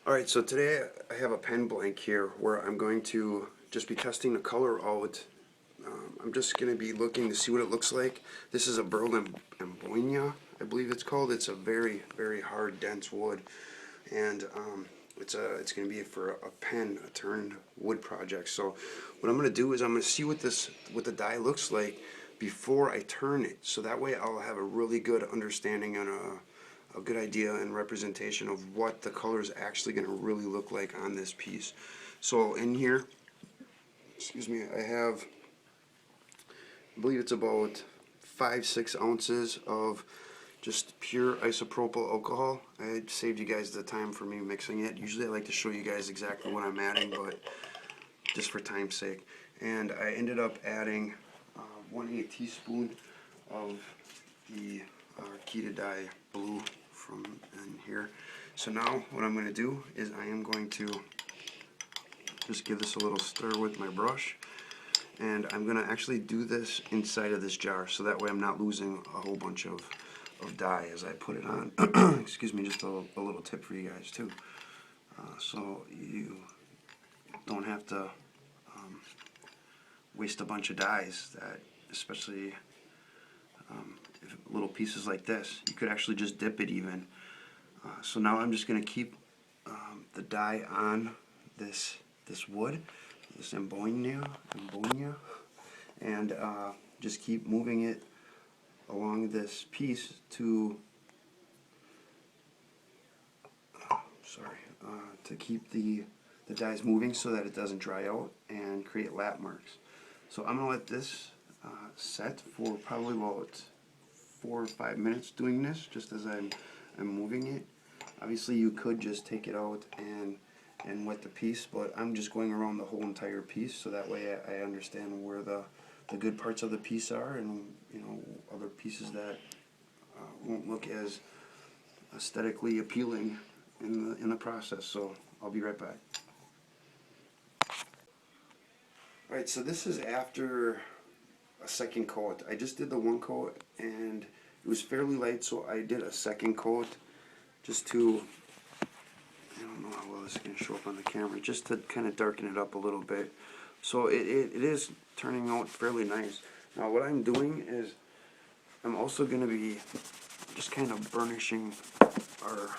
Alright, so today I have a pen blank here where I'm going to just be testing the color out. I'm just going to be looking to see what it looks like. This is a Burled Amboyna, I believe it's called. It's a very, very hard, dense wood. And it's going to be for a pen, a turned wood project. So what I'm going to do is I'm going to see what the die looks like before I turn it. So that way I'll have a really good understanding and a good idea and representation of what the color is actually going to really look like on this piece. So in here, excuse me, I believe it's about 5-6 ounces of just pure isopropyl alcohol. I saved you guys the time for me mixing it. Usually I like to show you guys exactly what I'm adding, but just for time's sake. And I ended up adding 1/8 teaspoon of the Kita dye blue from in here. So now what I'm going to do is I am going to just give this a little stir with my brush, and I'm going to actually do this inside of this jar so that way I'm not losing a whole bunch of dye as I put it on. Excuse me, just a little tip for you guys too, so you don't have to waste a bunch of dyes, that especially little pieces like this. You could actually just dip it even. So now I'm just going to keep the dye on this wood, this Amboyna, and just keep moving it along this piece to to keep the dyes moving so that it doesn't dry out and create lap marks. So I'm going to let this set for probably about 4 or 5 minutes doing this, just as I'm moving it. Obviously you could just take it out and wet the piece, but I'm just going around the whole entire piece so that way I understand where the good parts of the piece are, and other pieces that won't look as aesthetically appealing in the process. So I'll be right back. Alright, so this is after a second coat. I just did the one coat and it was fairly light, so I did a second coat just to, I don't know how well this is going to show up on the camera, just to kind of darken it up a little bit. So it is turning out fairly nice. Now what I'm doing is I'm also going to be just kind of burnishing our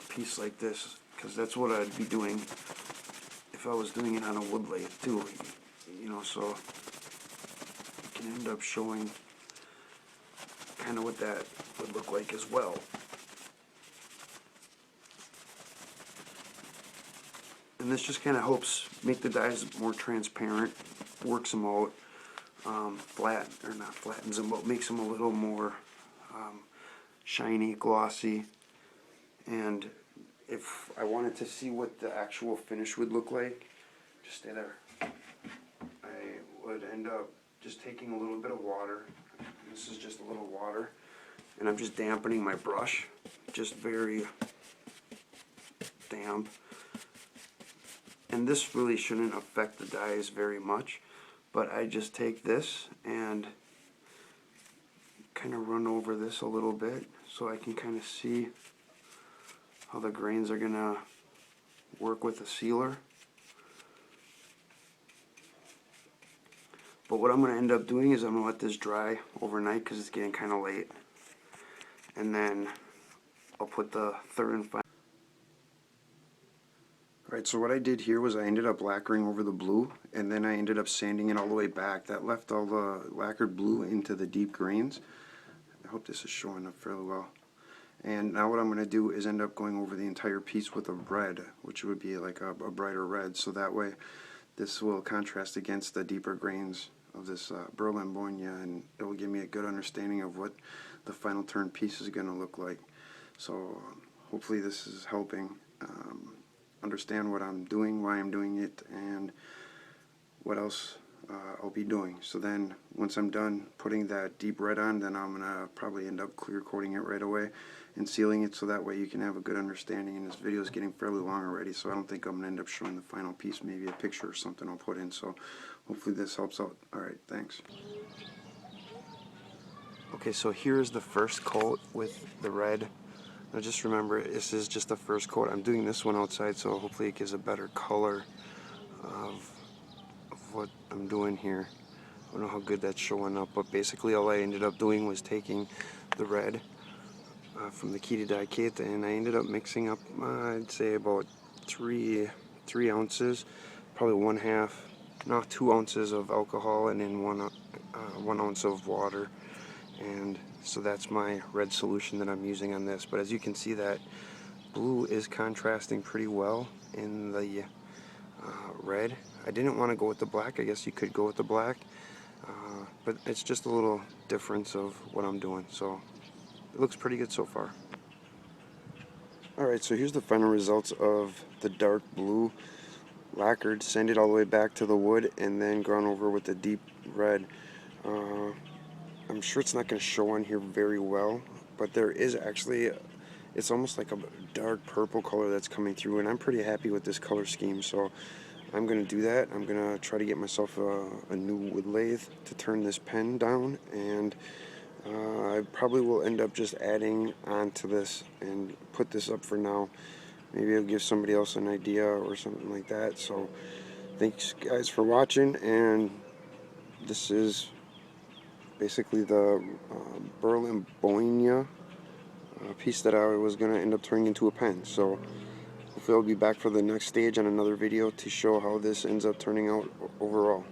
piece like this, because that's what I'd be doing if I was doing it on a wood lathe too. So it can end up showing kind of what that would look like as well. And this just kind of helps make the dyes more transparent, works them out, not flattens them, but makes them a little more shiny, glossy. And if I wanted to see what the actual finish would look like, just stay there. I would end up just taking a little bit of water. This is just a little water, and I'm just dampening my brush, just very damp. And this really shouldn't affect the dyes very much, but I just take this and kind of run over this a little bit so I can kind of see how the grains are going to work with the sealer. But what I'm going to end up doing is I'm going to let this dry overnight because it's getting kind of late. And then I'll put the third and final. Alright, so what I did here was I ended up lacquering over the blue, and then I ended up sanding it all the way back. That left all the lacquered blue into the deep grains. I hope this is showing up fairly well. And now what I'm going to do is end up going over the entire piece with a red, which would be like a brighter red, so that way this will contrast against the deeper grains of this Burled Amboyna, and it will give me a good understanding of what the final turn piece is going to look like. So hopefully this is helping understand what I'm doing, why I'm doing it, and what else I'll be doing. So then once I'm done putting that deep red on, then I'm going to probably end up clear coating it right away and sealing it, so that way you can have a good understanding. And this video is getting fairly long already, so I don't think I'm going to end up showing the final piece. Maybe a picture or something I'll put in, so hopefully this helps out. Alright, thanks. Okay, so here's the first coat with the red Now just remember, this is just the first coat. I'm doing this one outside, so hopefully it gives a better color of what I'm doing here. I don't know how good that's showing up, but basically all I ended up doing was taking the red from the key to dye kit, and I ended up mixing up, I'd say about three ounces, probably 2 ounces of alcohol, and then 1 ounce of water. And so that's my red solution that I'm using on this. But as you can see, that blue is contrasting pretty well in the red. I didn't want to go with the black. I guess you could go with the black, but it's just a little difference of what I'm doing. So it looks pretty good so far. Alright, so here's the final results of the dark blue lacquered, sanded all the way back to the wood, and then gone over with the deep red. I'm sure it's not going to show on here very well, but there is actually, it's almost like a dark purple color that's coming through, and I'm pretty happy with this color scheme, so I'm going to do that. I'm going to try to get myself a new wood lathe to turn this pen down, and I probably will end up just adding onto this and put this up for now. Maybe I'll give somebody else an idea or something like that. So thanks guys for watching, and this is basically the Burled Amboyna piece that I was going to end up turning into a pen. So hopefully I'll be back for the next stage on another video to show how this ends up turning out overall.